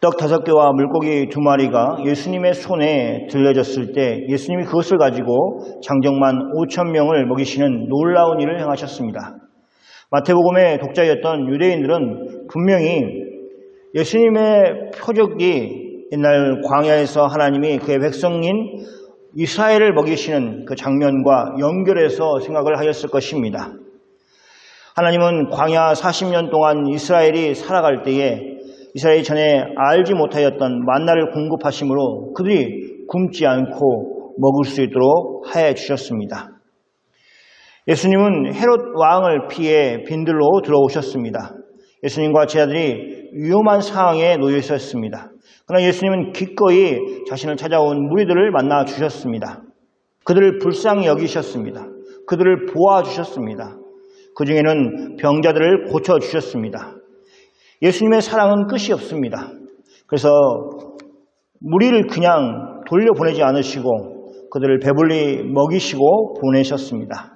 떡 5개와 물고기 2마리가 예수님의 손에 들려졌을 때 예수님이 그것을 가지고 장정만 5,000명을 먹이시는 놀라운 일을 행하셨습니다. 마태복음의 독자였던 유대인들은 분명히 예수님의 표적이 옛날 광야에서 하나님이 그의 백성인 이스라엘을 먹이시는 그 장면과 연결해서 생각을 하였을 것입니다. 하나님은 광야 40년 동안 이스라엘이 살아갈 때에 이스라엘이 전에 알지 못하였던 만나를 공급하심으로 그들이 굶지 않고 먹을 수 있도록 하여 주셨습니다. 예수님은 헤롯 왕을 피해 빈들로 들어오셨습니다. 예수님과 제자들이 위험한 상황에 놓여 있었습니다. 그러나 예수님은 기꺼이 자신을 찾아온 무리들을 만나 주셨습니다. 그들을 불쌍히 여기셨습니다. 그들을 보아주셨습니다. 그 중에는 병자들을 고쳐주셨습니다. 예수님의 사랑은 끝이 없습니다. 그래서 무리를 그냥 돌려보내지 않으시고 그들을 배불리 먹이시고 보내셨습니다.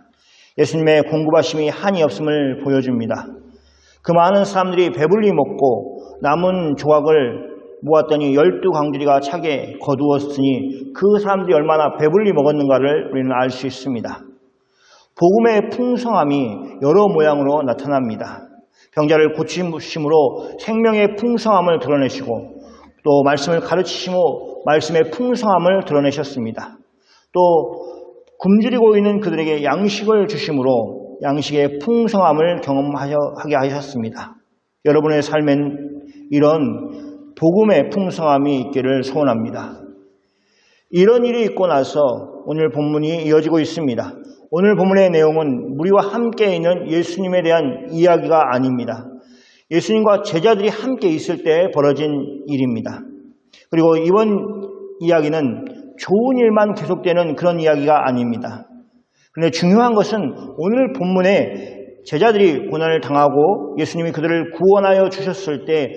예수님의 공급하심이 한이 없음을 보여줍니다. 그 많은 사람들이 배불리 먹고 남은 조각을 모았더니 12광주리가 차게 거두었으니 그 사람들이 얼마나 배불리 먹었는가를 우리는 알 수 있습니다. 복음의 풍성함이 여러 모양으로 나타납니다. 병자를 고치심으로 생명의 풍성함을 드러내시고 또 말씀을 가르치심으로 말씀의 풍성함을 드러내셨습니다. 또 굶주리고 있는 그들에게 양식을 주심으로 양식의 풍성함을 경험하게 하셨습니다. 여러분의 삶엔 이런 복음의 풍성함이 있기를 소원합니다. 이런 일이 있고 나서 오늘 본문이 이어지고 있습니다. 오늘 본문의 내용은 무리와 함께 있는 예수님에 대한 이야기가 아닙니다. 예수님과 제자들이 함께 있을 때 벌어진 일입니다. 그리고 이번 이야기는 좋은 일만 계속되는 그런 이야기가 아닙니다. 그런데 중요한 것은 오늘 본문에 제자들이 고난을 당하고 예수님이 그들을 구원하여 주셨을 때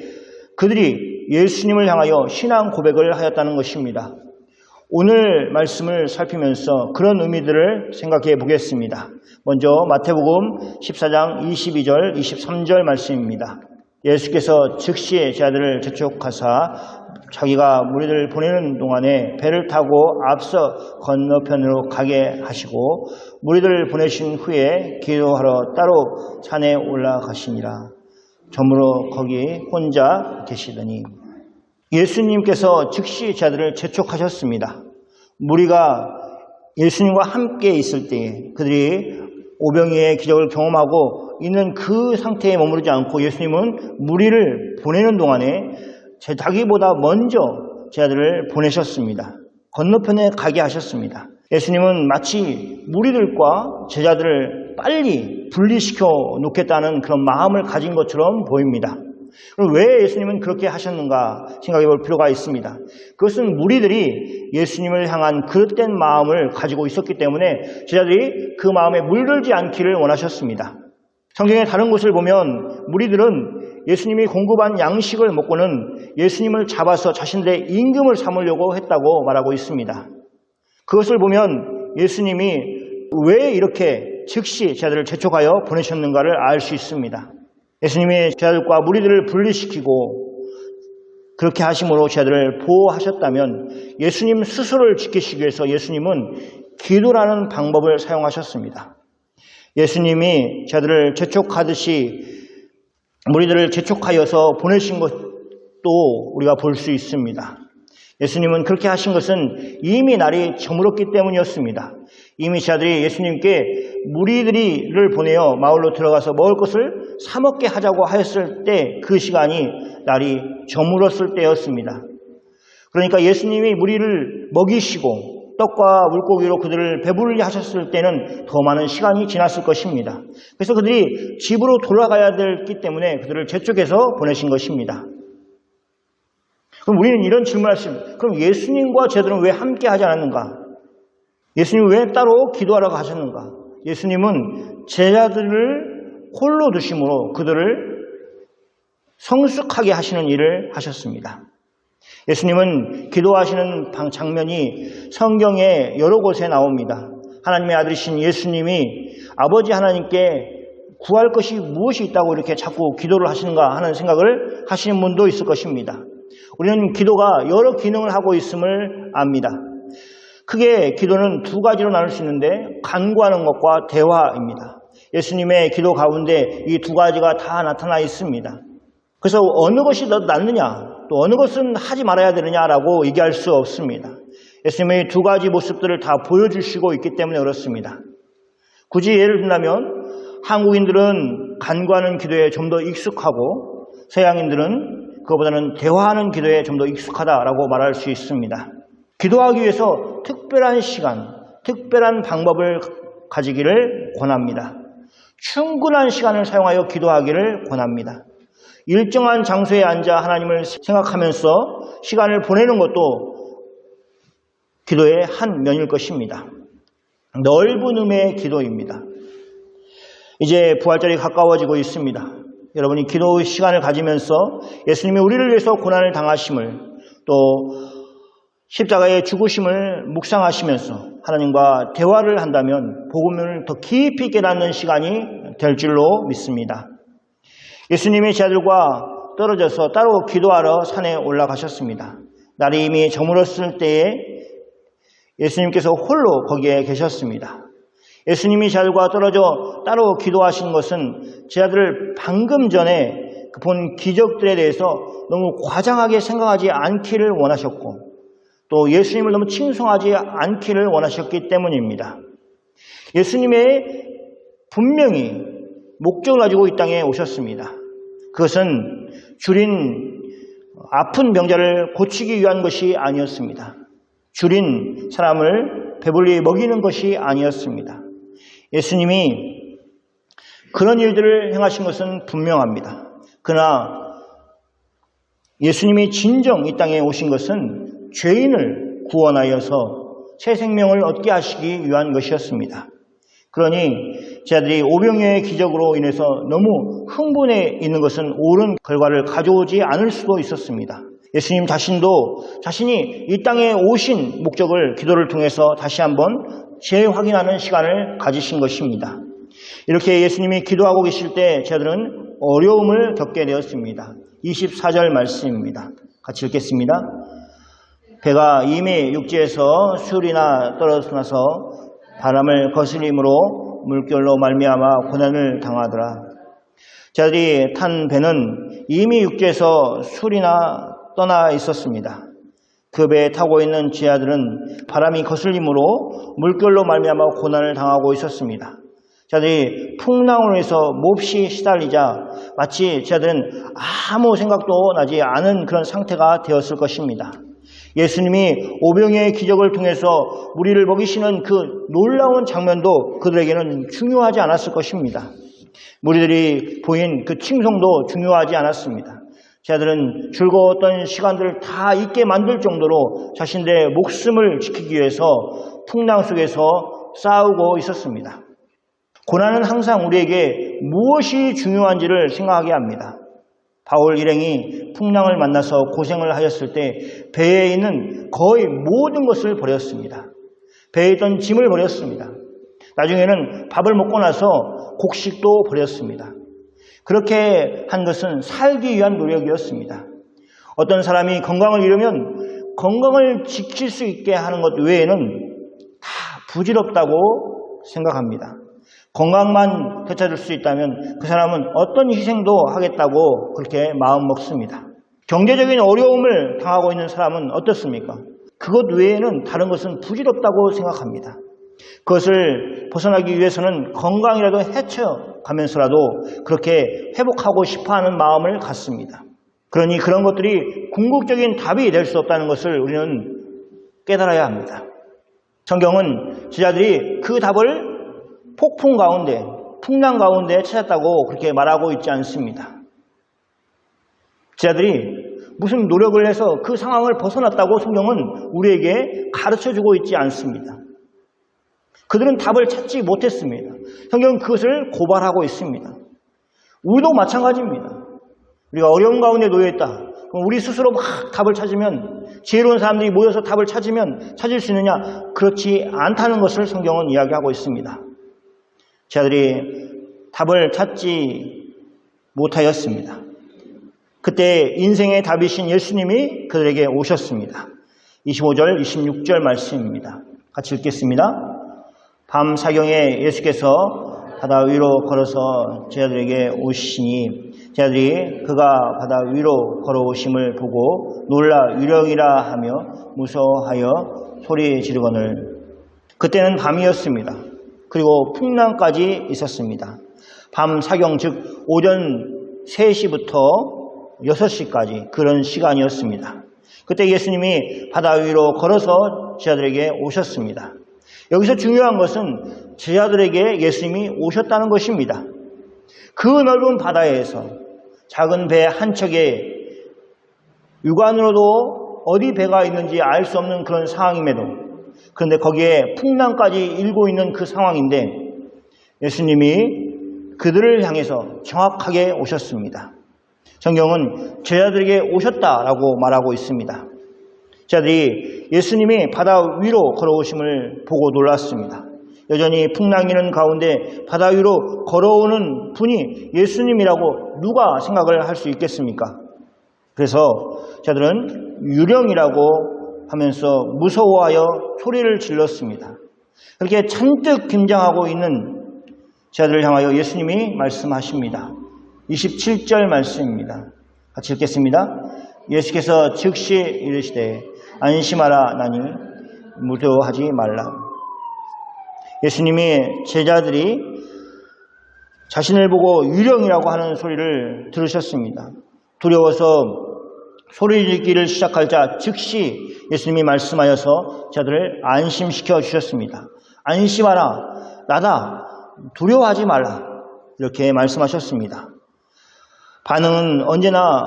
그들이 예수님을 향하여 신앙 고백을 하였다는 것입니다. 오늘 말씀을 살피면서 그런 의미들을 생각해 보겠습니다. 먼저 마태복음 14장 22절 23절 말씀입니다. 예수께서 즉시 제자들을 재촉하사 자기가 무리들을 보내는 동안에 배를 타고 앞서 건너편으로 가게 하시고 무리들을 보내신 후에 기도하러 따로 산에 올라가시니라. 저물어 거기 혼자 계시더니 예수님께서 즉시 제자들을 재촉하셨습니다. 무리가 예수님과 함께 있을 때에 그들이 오병이의 기적을 경험하고 있는 그 상태에 머무르지 않고 예수님은 무리를 보내는 동안에 자기보다 먼저 제자들을 보내셨습니다. 건너편에 가게 하셨습니다. 예수님은 마치 무리들과 제자들을 빨리 분리시켜 놓겠다는 그런 마음을 가진 것처럼 보입니다. 그럼 왜 예수님은 그렇게 하셨는가 생각해 볼 필요가 있습니다. 그것은 무리들이 예수님을 향한 그릇된 마음을 가지고 있었기 때문에 제자들이 그 마음에 물들지 않기를 원하셨습니다. 성경의 다른 곳을 보면 무리들은 예수님이 공급한 양식을 먹고는 예수님을 잡아서 자신들의 임금을 삼으려고 했다고 말하고 있습니다. 그것을 보면 예수님이 왜 이렇게 즉시 제자들을 재촉하여 보내셨는가를 알 수 있습니다. 예수님이 제자들과 무리들을 분리시키고 그렇게 하심으로 제자들을 보호하셨다면 예수님 스스로를 지키시기 위해서 예수님은 기도라는 방법을 사용하셨습니다. 예수님이 제자들을 재촉하듯이 무리들을 재촉하여서 보내신 것도 우리가 볼 수 있습니다. 예수님은 그렇게 하신 것은 이미 날이 저물었기 때문이었습니다. 이미 제자들이 예수님께 무리들을 보내어 마을로 들어가서 먹을 것을 사 먹게 하자고 하였을 때 그 시간이 날이 저물었을 때였습니다. 그러니까 예수님이 무리를 먹이시고 떡과 물고기로 그들을 배불리 하셨을 때는 더 많은 시간이 지났을 것입니다. 그래서 그들이 집으로 돌아가야 되기 때문에 그들을 재촉해서 보내신 것입니다. 그럼 우리는 이런 질문을 할 수 있습니다. 그럼 예수님과 제자들은 왜 함께 하지 않았는가? 예수님은 왜 따로 기도하러 가셨는가? 예수님은 제자들을 홀로 두심으로 그들을 성숙하게 하시는 일을 하셨습니다. 예수님은 기도하시는 장면이 성경의 여러 곳에 나옵니다. 하나님의 아들이신 예수님이 아버지 하나님께 구할 것이 무엇이 있다고 이렇게 자꾸 기도를 하시는가 하는 생각을 하시는 분도 있을 것입니다. 우리는 기도가 여러 기능을 하고 있음을 압니다. 크게 기도는 두 가지로 나눌 수 있는데 간구하는 것과 대화입니다. 예수님의 기도 가운데 이 두 가지가 다 나타나 있습니다. 그래서 어느 것이 더 낫느냐, 또 어느 것은 하지 말아야 되느냐라고 얘기할 수 없습니다. 예수님의 두 가지 모습들을 다 보여주시고 있기 때문에 그렇습니다. 굳이 예를 든다면 한국인들은 간구하는 기도에 좀 더 익숙하고 서양인들은 그것보다는 대화하는 기도에 좀 더 익숙하다라고 말할 수 있습니다. 기도하기 위해서 특별한 시간, 특별한 방법을 가지기를 권합니다. 충분한 시간을 사용하여 기도하기를 권합니다. 일정한 장소에 앉아 하나님을 생각하면서 시간을 보내는 것도 기도의 한 면일 것입니다. 넓은 의미의 기도입니다. 이제 부활절이 가까워지고 있습니다. 여러분이 기도 시간을 가지면서 예수님이 우리를 위해서 고난을 당하심을 또 십자가의 죽으심을 묵상하시면서 하나님과 대화를 한다면 복음을 더 깊이 깨닫는 시간이 될 줄로 믿습니다. 예수님이 제자들과 떨어져서 따로 기도하러 산에 올라가셨습니다. 날이 이미 저물었을 때에 예수님께서 홀로 거기에 계셨습니다. 예수님이 제자들과 떨어져 따로 기도하신 것은 제자들을 방금 전에 본 기적들에 대해서 너무 과장하게 생각하지 않기를 원하셨고 또 예수님을 너무 칭송하지 않기를 원하셨기 때문입니다. 예수님의 분명히 목적을 가지고 이 땅에 오셨습니다. 그것은 줄인 아픈 병자를 고치기 위한 것이 아니었습니다. 줄인 사람을 배불리 먹이는 것이 아니었습니다. 예수님이 그런 일들을 행하신 것은 분명합니다. 그러나 예수님이 진정 이 땅에 오신 것은 죄인을 구원하여서 새 생명을 얻게 하시기 위한 것이었습니다. 그러니 제자들이 오병이어의 기적으로 인해서 너무 흥분해 있는 것은 옳은 결과를 가져오지 않을 수도 있었습니다. 예수님 자신도 자신이 이 땅에 오신 목적을 기도를 통해서 다시 한번 재확인하는 시간을 가지신 것입니다. 이렇게 예수님이 기도하고 계실 때 제자들은 어려움을 겪게 되었습니다. 24절 말씀입니다. 같이 읽겠습니다. 배가 이미 육지에서 술이나 떨어져서 바람을 거스림으로 물결로 말미암아 고난을 당하더라. 제자들이 탄 배는 이미 육지에서 술이나 떠나 있었습니다. 그 배에 타고 있는 제자들은 바람이 거슬림으로 물결로 말미암아 고난을 당하고 있었습니다. 제자들이 풍랑으로 해서 몹시 시달리자 마치 제자들은 아무 생각도 나지 않은 그런 상태가 되었을 것입니다. 예수님이 오병이어의 기적을 통해서 우리를 먹이시는 그 놀라운 장면도 그들에게는 중요하지 않았을 것입니다. 무리들이 보인 그 칭송도 중요하지 않았습니다. 제자들은 즐거웠던 시간들을 다 잊게 만들 정도로 자신들의 목숨을 지키기 위해서 풍랑 속에서 싸우고 있었습니다. 고난은 항상 우리에게 무엇이 중요한지를 생각하게 합니다. 바울 일행이 풍랑을 만나서 고생을 하였을 때 배에 있는 거의 모든 것을 버렸습니다. 배에 있던 짐을 버렸습니다. 나중에는 밥을 먹고 나서 곡식도 버렸습니다. 그렇게 한 것은 살기 위한 노력이었습니다. 어떤 사람이 건강을 잃으면 건강을 지킬 수 있게 하는 것 외에는 다 부질없다고 생각합니다. 건강만 되찾을 수 있다면 그 사람은 어떤 희생도 하겠다고 그렇게 마음 먹습니다. 경제적인 어려움을 당하고 있는 사람은 어떻습니까? 그것 외에는 다른 것은 부질없다고 생각합니다. 그것을 벗어나기 위해서는 건강이라도 해쳐가면서라도 그렇게 회복하고 싶어하는 마음을 갖습니다. 그러니 그런 것들이 궁극적인 답이 될 수 없다는 것을 우리는 깨달아야 합니다. 성경은 제자들이 그 답을 폭풍 가운데, 풍랑 가운데 찾았다고 그렇게 말하고 있지 않습니다. 제자들이 무슨 노력을 해서 그 상황을 벗어났다고 성경은 우리에게 가르쳐주고 있지 않습니다. 그들은 답을 찾지 못했습니다. 성경은 그것을 고발하고 있습니다. 우리도 마찬가지입니다. 우리가 어려운 가운데 놓여있다. 그럼 우리 스스로 막 답을 찾으면, 지혜로운 사람들이 모여서 답을 찾으면 찾을 수 있느냐? 그렇지 않다는 것을 성경은 이야기하고 있습니다. 제자들이 답을 찾지 못하였습니다. 그때 인생의 답이신 예수님이 그들에게 오셨습니다. 25절, 26절 말씀입니다. 같이 읽겠습니다. 밤 사경에 예수께서 바다 위로 걸어서 제자들에게 오시니 제자들이 그가 바다 위로 걸어오심을 보고 놀라 유령이라 하며 무서워하여 소리 지르거늘. 그때는 밤이었습니다. 그리고 풍랑까지 있었습니다. 밤 사경 즉 오전 3시부터 6시까지 그런 시간이었습니다. 그때 예수님이 바다 위로 걸어서 제자들에게 오셨습니다. 여기서 중요한 것은 제자들에게 예수님이 오셨다는 것입니다. 그 넓은 바다에서 작은 배 한 척에 육안으로도 어디 배가 있는지 알 수 없는 그런 상황임에도, 그런데 거기에 풍랑까지 일고 있는 그 상황인데 예수님이 그들을 향해서 정확하게 오셨습니다. 성경은 제자들에게 오셨다라고 말하고 있습니다. 제자들이 예수님이 바다 위로 걸어오심을 보고 놀랐습니다. 여전히 풍랑이 있는 가운데 바다 위로 걸어오는 분이 예수님이라고 누가 생각을 할 수 있겠습니까? 그래서 제자들은 유령이라고 하면서 무서워하여 소리를 질렀습니다. 그렇게 잔뜩 긴장하고 있는 제자들을 향하여 예수님이 말씀하십니다. 27절 말씀입니다. 같이 읽겠습니다. 예수께서 즉시 이르시되 안심하라 나니 무서워하지 말라. 예수님이 제자들이 자신을 보고 유령이라고 하는 소리를 들으셨습니다. 두려워서 소리 지르기를 시작하자 즉시 예수님이 말씀하여서 제자들을 안심시켜 주셨습니다. 안심하라, 나다, 두려워하지 말라, 이렇게 말씀하셨습니다. 반응은 언제나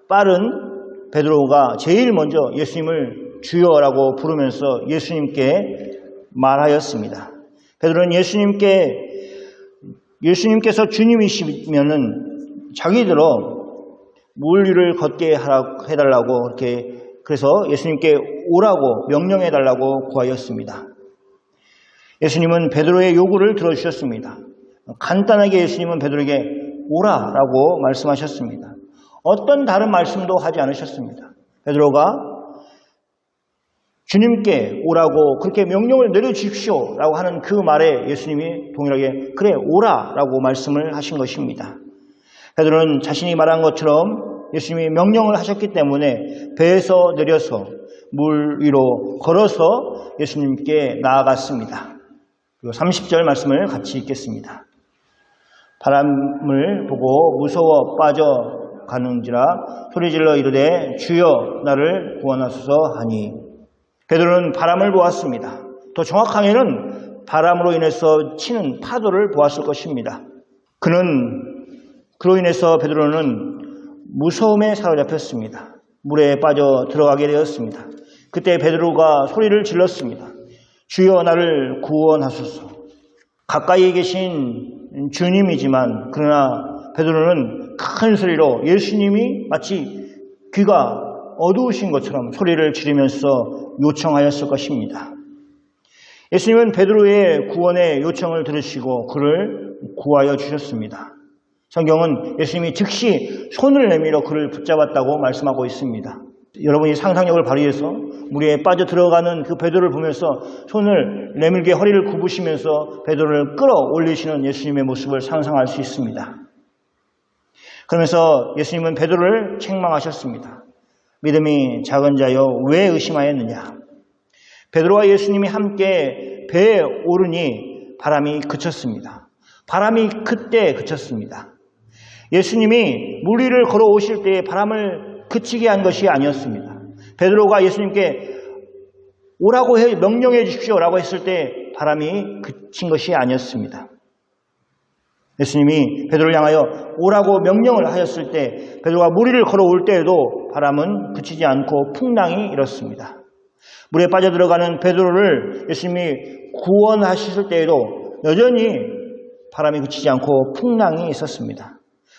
빠른 베드로가 제일 먼저 예수님을 주여라고 부르면서 예수님께 말하였습니다. 베드로는 예수님께서 주님이시면은 자기들어 물 위를 걷게 해달라고 이렇게 그래서 예수님께 오라고 명령해달라고 구하였습니다. 예수님은 베드로의 요구를 들어주셨습니다. 간단하게 예수님은 베드로에게 오라라고 말씀하셨습니다. 어떤 다른 말씀도 하지 않으셨습니다. 베드로가 주님께 오라고 그렇게 명령을 내려주십시오라고 하는 그 말에 예수님이 동일하게 그래 오라라고 말씀을 하신 것입니다. 베드로는 자신이 말한 것처럼 예수님이 명령을 하셨기 때문에 배에서 내려서 물 위로 걸어서 예수님께 나아갔습니다. 그리고 30절 말씀을 같이 읽겠습니다. 바람을 보고 무서워 빠져가는지라 소리질러 이르되 주여 나를 구원하소서 하니. 베드로는 바람을 보았습니다. 더 정확하게는 바람으로 인해서 치는 파도를 보았을 것입니다. 그로 인해서 베드로는 무서움에 사로잡혔습니다. 물에 빠져 들어가게 되었습니다. 그때 베드로가 소리를 질렀습니다. 주여 나를 구원하소서. 가까이 계신 주님이지만 그러나 베드로는 큰 소리로 예수님이 마치 귀가 어두우신 것처럼 소리를 지르면서 요청하였을 것입니다. 예수님은 베드로의 구원의 요청을 들으시고 그를 구하여 주셨습니다. 성경은 예수님이 즉시 손을 내밀어 그를 붙잡았다고 말씀하고 있습니다. 여러분이 상상력을 발휘해서 물에 빠져 들어가는 그 베드로를 보면서 손을 내밀게 허리를 굽으시면서 베드로를 끌어올리시는 예수님의 모습을 상상할 수 있습니다. 그러면서 예수님은 베드로를 책망하셨습니다. 믿음이 작은 자여 왜 의심하였느냐. 베드로와 예수님이 함께 배에 오르니 바람이 그쳤습니다. 바람이 그때 그쳤습니다. 예수님이 물 위를 걸어오실 때에 바람을 그치게 한 것이 아니었습니다. 베드로가 예수님께 오라고 명령해 주십시오라고 했을 때 바람이 그친 것이 아니었습니다. 예수님이 베드로를 향하여 오라고 명령을 하셨을 때 베드로가 물 위를 걸어올 때에도 바람은 그치지 않고 풍랑이 일었습니다. 물에 빠져들어가는 베드로를 예수님이 구원하셨을 때에도 여전히 바람이 그치지 않고 풍랑이 있었습니다.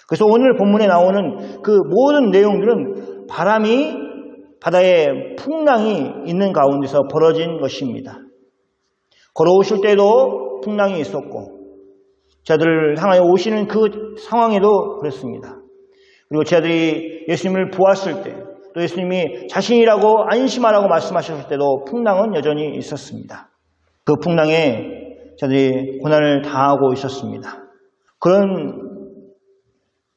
그래서 오늘 본문에 나오는 그 모든 내용들은 바람이 바다에 풍랑이 있는 가운데서 벌어진 것입니다. 걸어오실 때도 풍랑이 있었고 자들을 향하여 오시는 그 상황에도 그랬습니다. 그리고 제자들이 예수님을 보았을 때, 또 예수님이 자신이라고 안심하라고 말씀하셨을 때도 풍랑은 여전히 있었습니다. 그 풍랑에 제자들이 고난을 당하고 있었습니다. 그런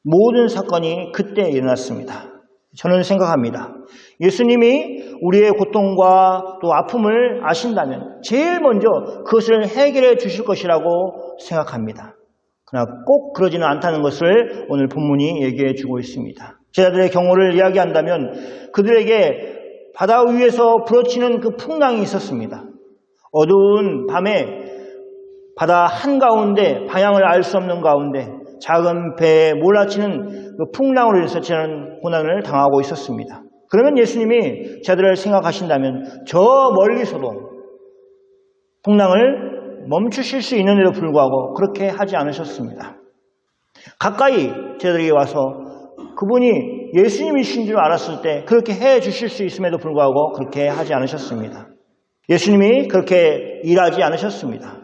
모든 사건이 그때 일어났습니다. 저는 생각합니다. 예수님이 우리의 고통과 또 아픔을 아신다면 제일 먼저 그것을 해결해 주실 것이라고 생각합니다. 그러나 꼭 그러지는 않다는 것을 오늘 본문이 얘기해 주고 있습니다. 제자들의 경우를 이야기한다면 그들에게 바다 위에서 부러치는 그 풍랑이 있었습니다. 어두운 밤에 바다 한가운데 방향을 알 수 없는 가운데 작은 배에 몰아치는 그 풍랑으로 인해서 저는 고난을 당하고 있었습니다. 그러면 예수님이 제자들을 생각하신다면 저 멀리서도 풍랑을 멈추실 수 있는데도 불구하고 그렇게 하지 않으셨습니다. 가까이 제자들에게 와서 그분이 예수님이신 줄 알았을 때 그렇게 해 주실 수 있음에도 불구하고 그렇게 하지 않으셨습니다. 예수님이 그렇게 일하지 않으셨습니다.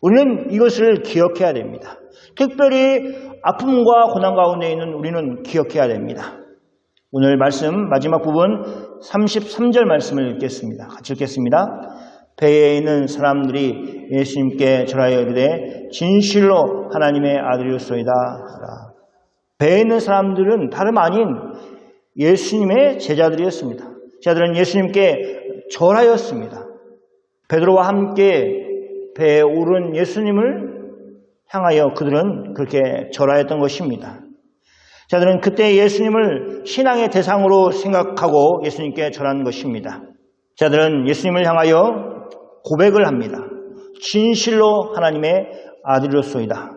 우리는 이것을 기억해야 됩니다. 특별히 아픔과 고난 가운데 있는 우리는 기억해야 됩니다. 오늘 말씀 마지막 부분 33절 말씀을 읽겠습니다. 같이 읽겠습니다. 배에 있는 사람들이 예수님께 절하여 이르되 진실로 하나님의 아들이었소이다 하라. 배에 있는 사람들은 다름 아닌 예수님의 제자들이었습니다. 제자들은 예수님께 절하였습니다. 베드로와 함께 배에 오른 예수님을 향하여 그들은 그렇게 절하였던 것입니다. 제자들은 그때 예수님을 신앙의 대상으로 생각하고 예수님께 절한 것입니다. 제자들은 예수님을 향하여 고백을 합니다. 진실로 하나님의 아들이었소이다.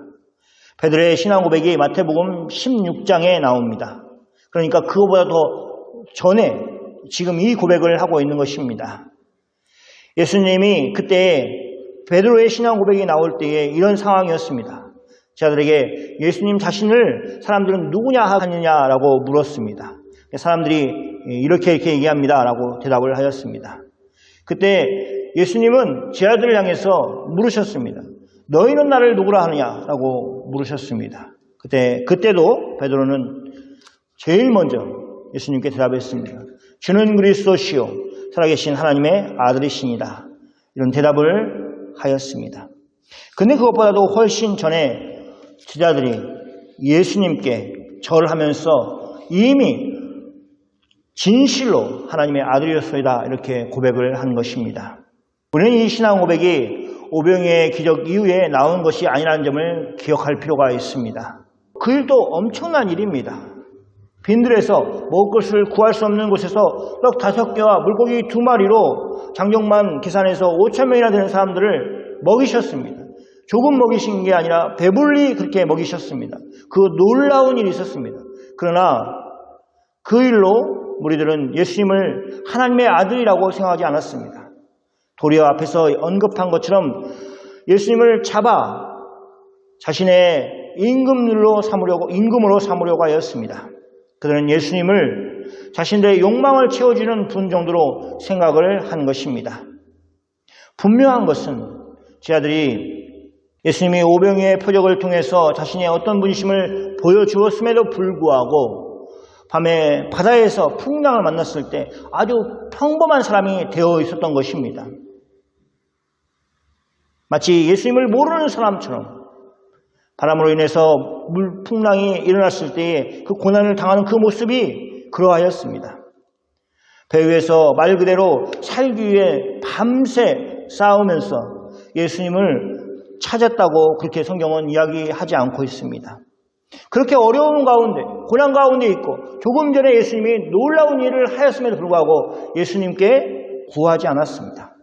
베드로의 신앙 고백이 마태복음 16장에 나옵니다. 그러니까 그거보다 더 전에 지금 이 고백을 하고 있는 것입니다. 예수님이 그때 베드로의 신앙 고백이 나올 때에 이런 상황이었습니다. 제자들에게 예수님 자신을 사람들은 누구냐 하느냐라고 물었습니다. 사람들이 이렇게 얘기합니다라고 대답을 하였습니다. 그때 예수님은 제자들을 향해서 물으셨습니다. 너희는 나를 누구라 하느냐라고 물으셨습니다. 그때도 베드로는 제일 먼저 예수님께 대답했습니다. 주는 그리스도시요 살아계신 하나님의 아들이시니다. 이런 대답을 하였습니다. 근데 그것보다도 훨씬 전에 제자들이 예수님께 절하면서 이미 진실로 하나님의 아들이었소이다 이렇게 고백을 한 것입니다. 우리는 이 신앙 고백이 오병이의 기적 이후에 나온 것이 아니라는 점을 기억할 필요가 있습니다. 그 일도 엄청난 일입니다. 빈들에서 먹을 것을 구할 수 없는 곳에서 떡 5개와 물고기 2마리로 장정만 계산해서 5,000명이나 되는 사람들을 먹이셨습니다. 조금 먹이신 게 아니라 배불리 그렇게 먹이셨습니다. 그 놀라운 일이 있었습니다. 그러나 그 일로 무리들은 예수님을 하나님의 아들이라고 생각하지 않았습니다. 도리어 앞에서 언급한 것처럼 예수님을 잡아 자신의 임금으로 삼으려고 하였습니다. 그들은 예수님을 자신들의 욕망을 채워주는 분 정도로 생각을 한 것입니다. 분명한 것은 제자들이 예수님이 오병이의 표적을 통해서 자신의 어떤 분이심을 보여주었음에도 불구하고 밤에 바다에서 풍랑을 만났을 때 아주 평범한 사람이 되어 있었던 것입니다. 마치 예수님을 모르는 사람처럼 바람으로 인해서 물풍랑이 일어났을 때에 그 고난을 당하는 그 모습이 그러하였습니다. 배 위에서 말 그대로 살기 위해 밤새 싸우면서 예수님을 찾았다고 그렇게 성경은 이야기하지 않고 있습니다. 그렇게 어려운 가운데, 고난 가운데 있고 조금 전에 예수님이 놀라운 일을 하였음에도 불구하고 예수님께 구하지 않았습니다.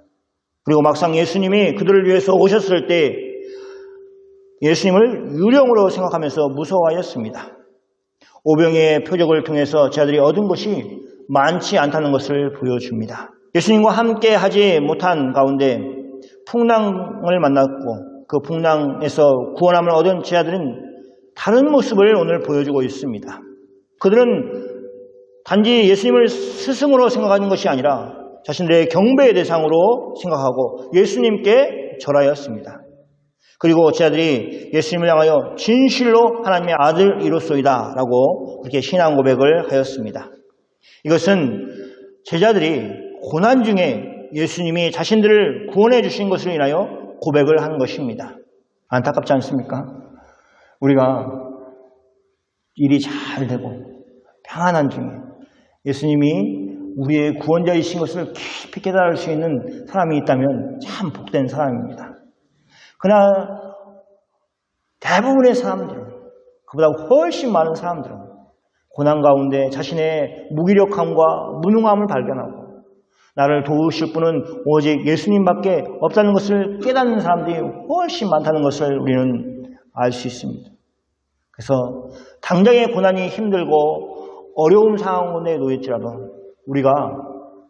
그리고 막상 예수님이 그들을 위해서 오셨을 때 예수님을 유령으로 생각하면서 무서워하였습니다. 오병이의 표적을 통해서 제자들이 얻은 것이 많지 않다는 것을 보여줍니다. 예수님과 함께 하지 못한 가운데 풍랑을 만났고 그 풍랑에서 구원함을 얻은 제자들은 다른 모습을 오늘 보여주고 있습니다. 그들은 단지 예수님을 스승으로 생각하는 것이 아니라 자신들의 경배의 대상으로 생각하고 예수님께 절하였습니다. 그리고 제자들이 예수님을 향하여 진실로 하나님의 아들이로소이다 라고 그렇게 신앙 고백을 하였습니다. 이것은 제자들이 고난 중에 예수님이 자신들을 구원해 주신 것으로 인하여 고백을 하는 것입니다. 안타깝지 않습니까? 우리가 일이 잘 되고 평안한 중에 예수님이 우리의 구원자이신 것을 깊이 깨달을 수 있는 사람이 있다면 참 복된 사람입니다. 그러나 대부분의 사람들은, 그보다 훨씬 많은 사람들은 고난 가운데 자신의 무기력함과 무능함을 발견하고 나를 도우실 분은 오직 예수님밖에 없다는 것을 깨닫는 사람들이 훨씬 많다는 것을 우리는 알 수 있습니다. 그래서 당장의 고난이 힘들고 어려운 상황에 놓였지라도 우리가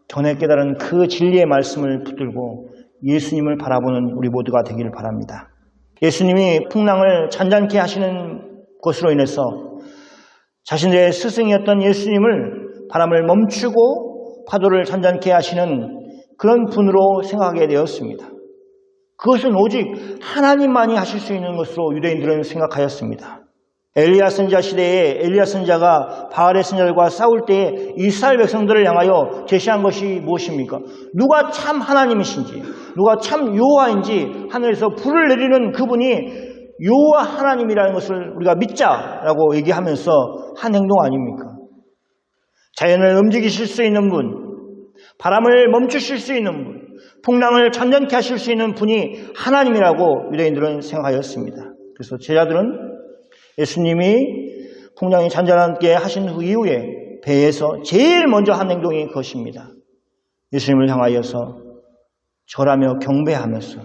전에 깨달은 그 진리의 말씀을 붙들고 예수님을 바라보는 우리 모두가 되기를 바랍니다. 예수님이 풍랑을 잔잔케 하시는 것으로 인해서 자신들의 스승이었던 예수님을 바람을 멈추고 파도를 잔잔케 하시는 그런 분으로 생각하게 되었습니다. 그것은 오직 하나님만이 하실 수 있는 것으로 유대인들은 생각하였습니다. 엘리야 선지자 시대에 엘리야 선지자가 바알의 선지자들과 싸울 때에 이스라엘 백성들을 향하여 제시한 것이 무엇입니까? 누가 참 하나님이신지, 누가 참 여호와인지 하늘에서 불을 내리는 그분이 여호와 하나님이라는 것을 우리가 믿자라고 얘기하면서 한 행동 아닙니까? 자연을 움직이실 수 있는 분, 바람을 멈추실 수 있는 분, 풍랑을 잔잔케 하실 수 있는 분이 하나님이라고 유대인들은 생각하였습니다. 그래서 제자들은 예수님이 풍랑이 잔잔하게 하신 후 이후에 배에서 제일 먼저 한 행동이 그것입니다. 예수님을 향하여서 절하며 경배하면서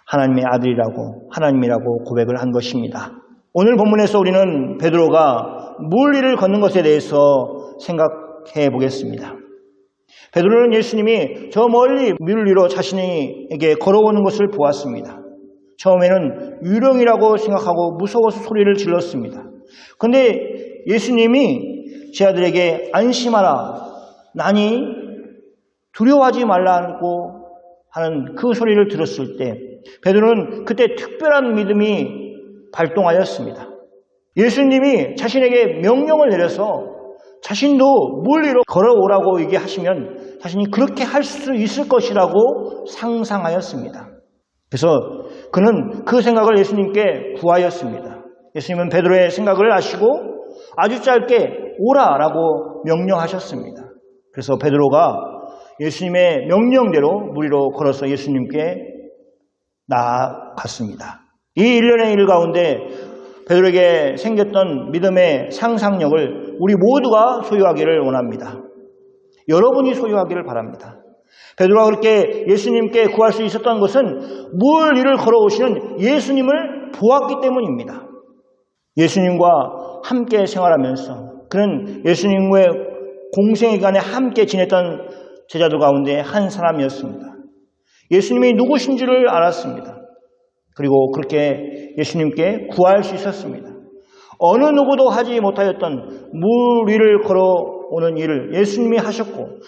하나님의 아들이라고 하나님이라고 고백을 한 것입니다. 오늘 본문에서 우리는 베드로가 물 위를 걷는 것에 대해서 생각해 보겠습니다. 베드로는 예수님이 저 멀리 물 위로 자신에게 걸어오는 것을 보았습니다. 처음에는 유령이라고 생각하고 무서워서 소리를 질렀습니다. 그런데 예수님이 제자들에게 안심하라, 나니 두려워하지 말라고 하는 그 소리를 들었을 때 베드로는 그때 특별한 믿음이 발동하였습니다. 예수님이 자신에게 명령을 내려서 자신도 물 위로 걸어오라고 얘기하시면 자신이 그렇게 할 수 있을 것이라고 상상하였습니다. 그래서 그는 그 생각을 예수님께 구하였습니다. 예수님은 베드로의 생각을 아시고 아주 짧게 오라라고 명령하셨습니다. 그래서 베드로가 예수님의 명령대로 물 위로 걸어서 예수님께 나아갔습니다. 이 일련의 일 가운데 베드로에게 생겼던 믿음의 상상력을 우리 모두가 소유하기를 원합니다. 여러분이 소유하기를 바랍니다. 베드로가 그렇게 예수님께 구할 수 있었던 것은 물 위를 걸어오시는 예수님을 보았기 때문입니다. 예수님과 함께 생활하면서 그는 예수님과의 공생애간에 함께 지냈던 제자들 가운데 한 사람이었습니다. 예수님이 누구신지를 알았습니다. 그리고 그렇게 예수님께 구할 수 있었습니다. 어느 누구도 하지 못하였던 물 위를 걸어오는 일을 예수님이 하셨고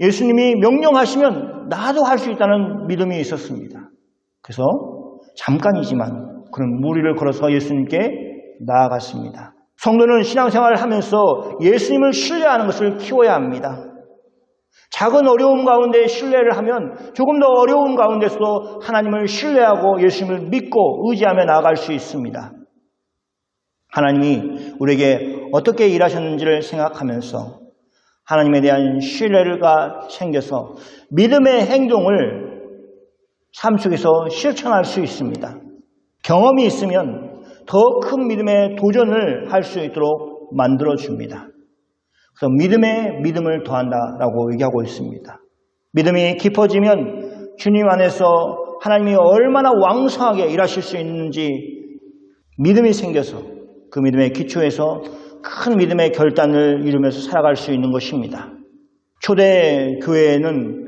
예수님이 명령하시면 나도 할 수 있다는 믿음이 있었습니다. 그래서 잠깐이지만 그런 물 위를 걸어서 예수님께 나아갔습니다. 성도는 신앙생활을 하면서 예수님을 신뢰하는 것을 키워야 합니다. 작은 어려움 가운데 신뢰를 하면 조금 더 어려운 가운데서도 하나님을 신뢰하고 예수님을 믿고 의지하며 나아갈 수 있습니다. 하나님이 우리에게 어떻게 일하셨는지를 생각하면서 하나님에 대한 신뢰가 생겨서 믿음의 행동을 삶 속에서 실천할 수 있습니다. 경험이 있으면 더 큰 믿음의 도전을 할 수 있도록 만들어줍니다. 그래서 믿음에 믿음을 더한다라고 얘기하고 있습니다. 믿음이 깊어지면 주님 안에서 하나님이 얼마나 왕성하게 일하실 수 있는지 믿음이 생겨서 그 믿음의 기초에서 큰 믿음의 결단을 이루면서 살아갈 수 있는 것입니다. 초대교회는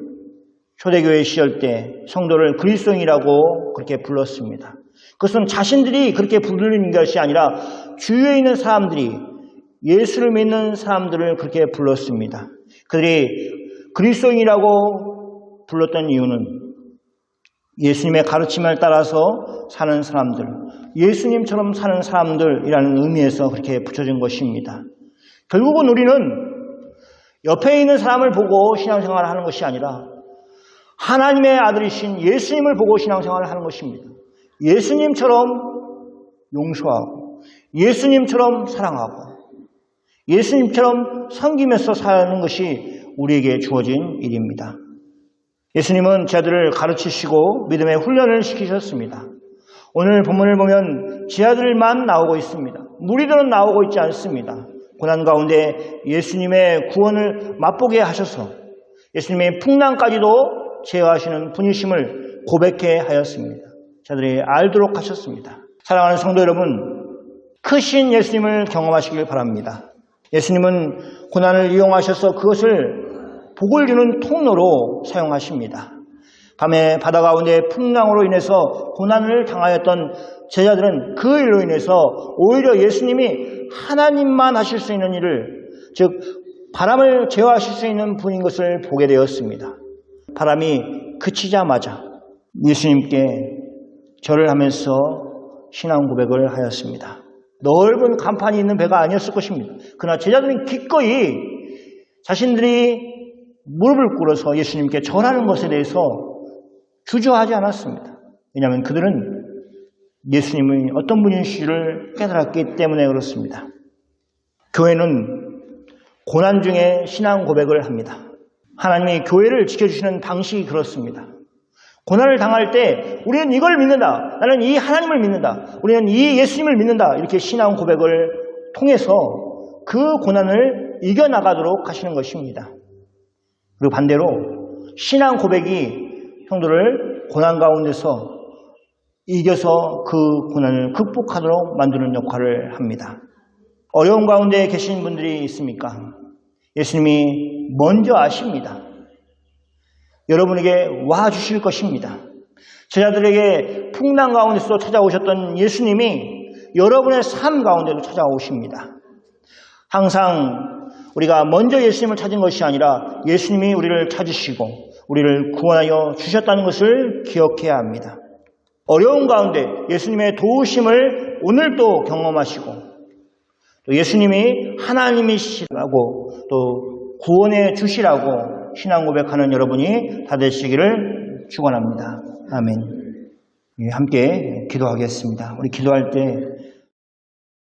초대교회 시절 때 성도를 그리스도인이라고 그렇게 불렀습니다. 그것은 자신들이 그렇게 부르는 것이 아니라 주위에 있는 사람들이 예수를 믿는 사람들을 그렇게 불렀습니다. 그들이 그리스도인이라고 불렀던 이유는 예수님의 가르침을 따라서 사는 사람들, 예수님처럼 사는 사람들이라는 의미에서 그렇게 붙여진 것입니다. 결국은 우리는 옆에 있는 사람을 보고 신앙생활을 하는 것이 아니라 하나님의 아들이신 예수님을 보고 신앙생활을 하는 것입니다. 예수님처럼 용서하고 예수님처럼 사랑하고 예수님처럼 섬기면서 사는 것이 우리에게 주어진 일입니다. 예수님은 제자들을 가르치시고 믿음의 훈련을 시키셨습니다. 오늘 본문을 보면 제자들만 나오고 있습니다. 무리들은 나오고 있지 않습니다. 고난 가운데 예수님의 구원을 맛보게 하셔서 예수님의 풍랑까지도 제어하시는 분이심을 고백해 하였습니다. 제자들이 알도록 하셨습니다. 사랑하는 성도 여러분, 크신 예수님을 경험하시길 바랍니다. 예수님은 고난을 이용하셔서 그것을 복을 주는 통로로 사용하십니다. 밤에 바다 가운데 풍랑으로 인해서 고난을 당하였던 제자들은 그 일로 인해서 오히려 예수님이 하나님만 하실 수 있는 일을, 즉 바람을 제어하실 수 있는 분인 것을 보게 되었습니다. 바람이 그치자마자 예수님께 절을 하면서 신앙 고백을 하였습니다. 넓은 간판이 있는 배가 아니었을 것입니다. 그러나 제자들은 기꺼이 자신들이 무릎을 꿇어서 예수님께 절하는 것에 대해서 주저하지 않았습니다. 왜냐하면 그들은 예수님이 어떤 분이신지를 깨달았기 때문에 그렇습니다. 교회는 고난 중에 신앙 고백을 합니다. 하나님이 교회를 지켜주시는 방식이 그렇습니다. 고난을 당할 때 우리는 이걸 믿는다. 나는 이 하나님을 믿는다. 우리는 이 예수님을 믿는다. 이렇게 신앙 고백을 통해서 그 고난을 이겨나가도록 하시는 것입니다. 그리고 반대로 신앙 고백이 성도를 고난 가운데서 이겨서 그 고난을 극복하도록 만드는 역할을 합니다. 어려운 가운데 계신 분들이 있습니까? 예수님이 먼저 아십니다. 여러분에게 와주실 것입니다. 제자들에게 풍랑 가운데서 찾아오셨던 예수님이 여러분의 삶 가운데도 찾아오십니다. 항상 우리가 먼저 예수님을 찾은 것이 아니라 예수님이 우리를 찾으시고 우리를 구원하여 주셨다는 것을 기억해야 합니다. 어려운 가운데 예수님의 도우심을 오늘도 경험하시고 또 예수님이 하나님이시라고 또 구원해 주시라고 신앙 고백하는 여러분이 다 되시기를 축원합니다. 아멘. 함께 기도하겠습니다. 우리 기도할 때